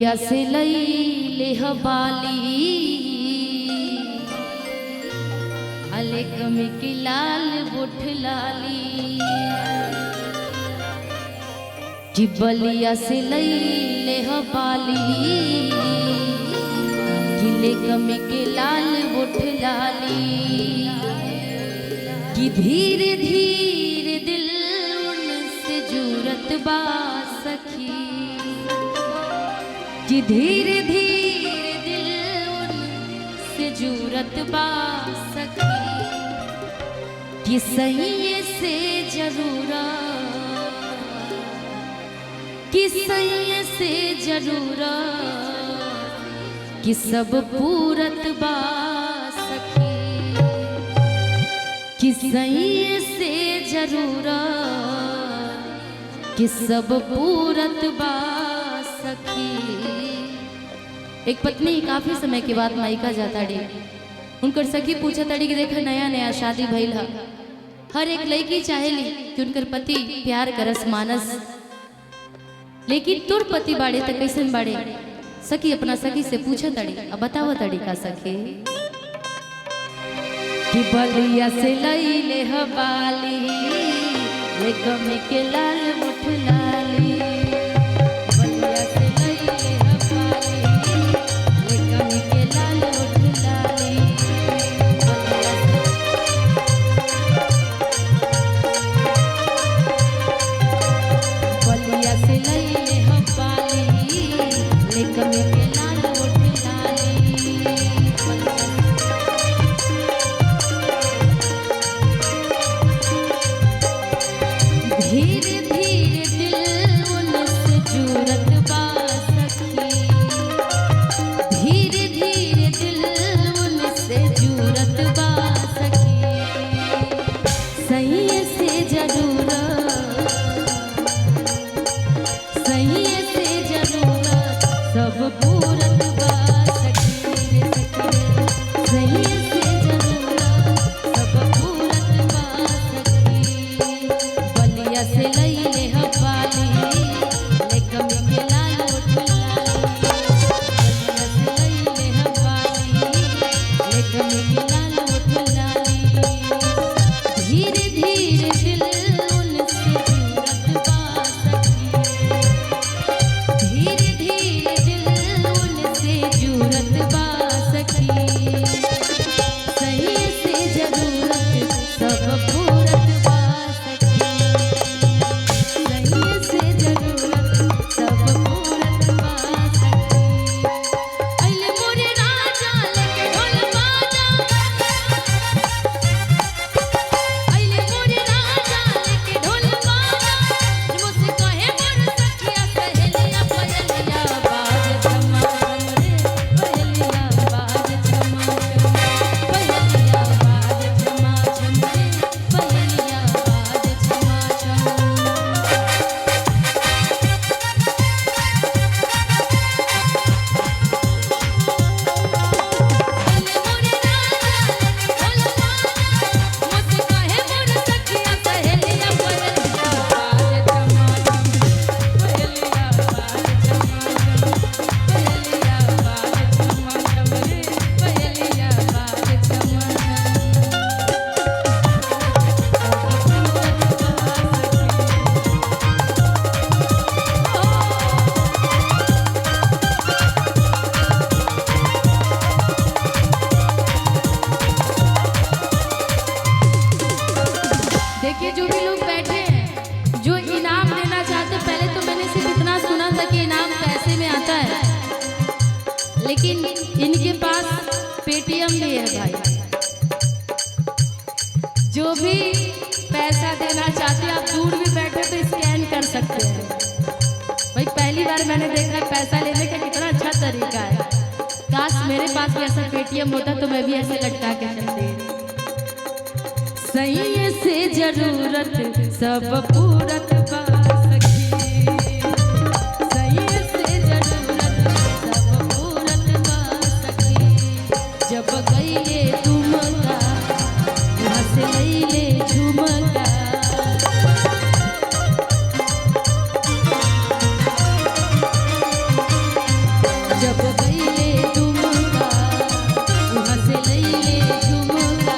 या से लई बाली अले कमी की लाल बुठ लाली जिबलिया से लई बाली गिले कमी के लाल बुठ लाली कि धीरे धीरे दिल उनसे जुरत बा सखी कि धीरे धीरे दिल उनसे जुरत बा सखी कि सही से जरूरत कि सही से जरूरत कि सब पूरत बा सखी कि सही से जरूरत कि सब पूरत बा सखी। एक पत्नी काफी समय के बाद मायका जाता डी उनकर सखी पूछा ताड़ी कि देखा नया नया शादी भइल हा हर एक लड़की चाहेली कि उनकर पति प्यार करस मानस लेकिन तुर पति बाड़े त कैसन बाड़े सखी अपना सखी से पूछा ताड़ी अब बतावा ताड़ी का सखी कि बलिया से लईले हवाली ले कमी के लाल मुठ लाली धीरे धीरे दिल उनसे जुरत बा सखी धीरे धीरे दिल उनसे जुरत बा सखी सही से जरूरत सही से जरूरत सब पूरत बा सखी सही से जरूरत सब पूरत बा सखी बलिया से लईले हवाली ले कमी के लाल उठ लाली बलिया से लईले हवाली ले कमी के लाल उठ लाली धीरे धीरे दिल उनसे जुरत बा सखी धीरे धीरे दिल उनसे जुरत बा सखी सही से जरूरत सब पूरत बा सखी सही से जरूरत सब पूरत बा सखी अइले मोरे राजा लेके ढोल बाजा अइले मोरे राजा लेके ढोल बाजा मुझसे कहे मोर सखिया सहेलिया पयलिया बाज छमा रे पयलिया बाज छमा पयलिया बाज छमा रे पयलिया बाज छमा देखिए जो भी लोग बैठे हैं जो इनाम देना चाहते हैं पहले तो मैंने सिर्फ इतना सुना था कि इनाम पैसे में आता है लेकिन इनके पास पेटीएम भी है भाई जो भी पैसा देना चाहते हैं आप दूर भी बैठे तो स्कैन कर सकते हैं भाई पहली बार मैंने देखा पैसा लेने का कितना अच्छा तरीका है काश मेरे पास भी ऐसा पेटीएम होता तो मैं भी ऐसे लटका के चलती सही से जरूरत सब पूरत बा सखी सही से जरूरत सब पूरत बा सखी जब गईले तुमका वहाँ से लईले झुमका जब गईले दुमका वहाँ से लईले झुमका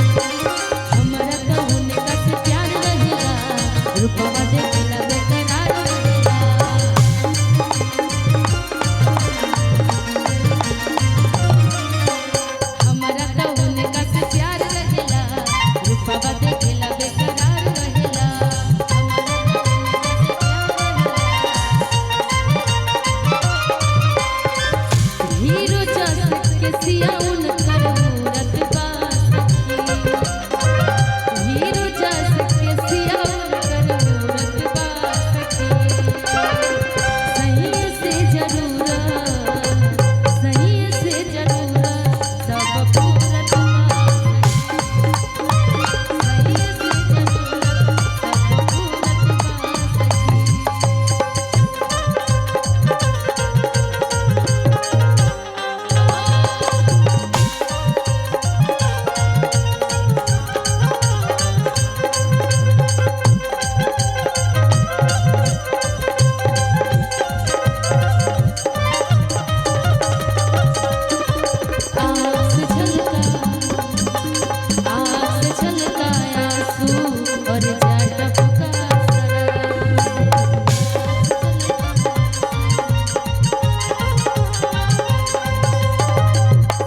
हमरा तो उनका से प्यार रहेला रूपवा देखला बेकरार रहेला हमरा तो उनका से प्यार रहेला रूपवा देखला बेकरार रहेला हीरो जस के सिया उनकर मूरत बा हीरो जस के सिया उनकर मूरत बा सही से जरूरत सब पूरत बा सही से जरूरत सब पूरत बा आँख से छलका आंसू और जाट पुकार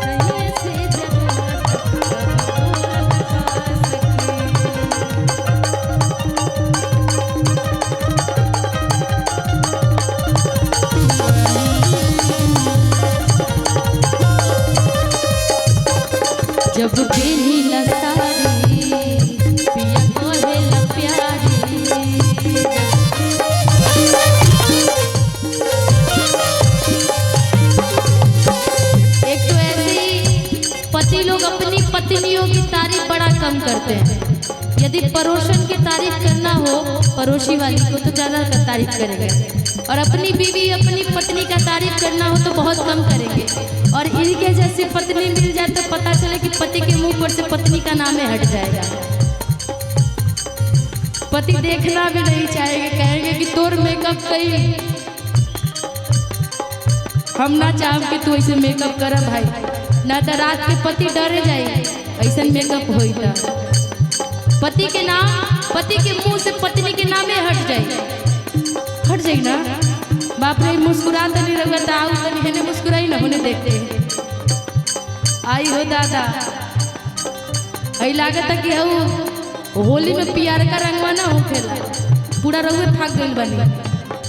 सही से जरूरत पूरत जब बेनीला साड़ी पिया कहेला प्यारी एक तो ऐसे पति लोग अपनी पत्नियों की तारीफ बड़ा कम करते हैं। यदि पड़ोसन की तारीफ करना हो पड़ोसी वाली को तो ज्यादा तारीफ करेंगे और अपनी बीवी अपनी पत्नी का तारीफ करना हो तो बहुत कम करेंगे और इनके जैसे पत्नी मिल जाए तो पता चले कि पति के मुंह पर से पत्नी का नाम हट जाएगा। पति देखना भी नहीं चाहेंगे, कहेंगे कि तोर मेकअप कई हम ना चाह कि तू ऐसे मेकअप कर भाई ना तो रात के पति डरे जाए ऐसा मेकअप होई था पति के नाम पति के मुंह से पत्नी के नामे हट जाए ना। बाप रे मुस्कुरा तो नहीं रहा था तनी हेने मुस्कुराई ना होने देखते आई हो दादा आई लागत कि हऊ होली में पियर का रंगवा ना होखेला पूरा रउए फाक गइल बनी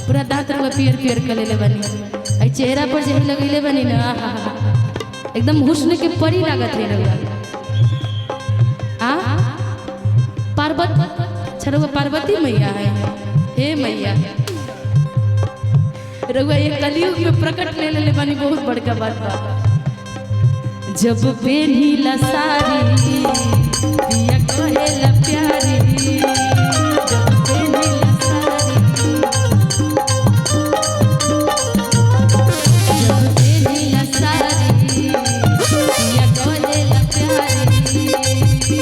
पूरा दांत रउए पियर पियर कर लेले बनी आई चेहरा पर जही लगइले बनी ना आहा एकदम हुस्न के परी लागत है रउआ आ पार्वती मैया है हे मैया रउआ एक कलयुग में प्रकट ले ले बनी बहुत बड़का बात बा। जब पेनीला साड़ी पिया कहेला प्यारी जब पेनीला साड़ी जब पेनीला साड़ी पिया कहेला प्यारी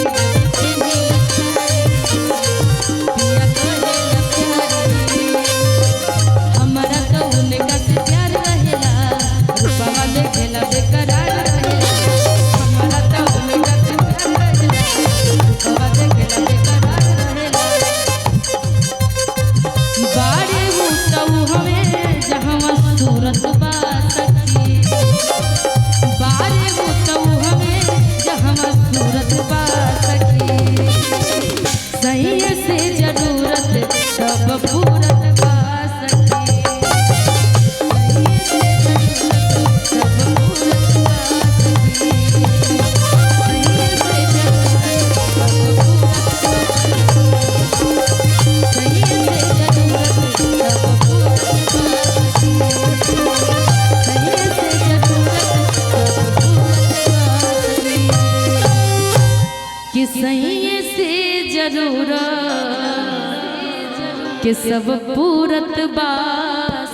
के सब पूरत बा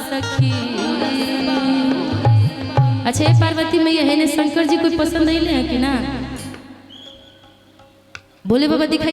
सखी। अच्छा ये पार्वती मैया है ने शंकर जी कोई पसंद नहीं ले कि ना बोले बाबा दिखाई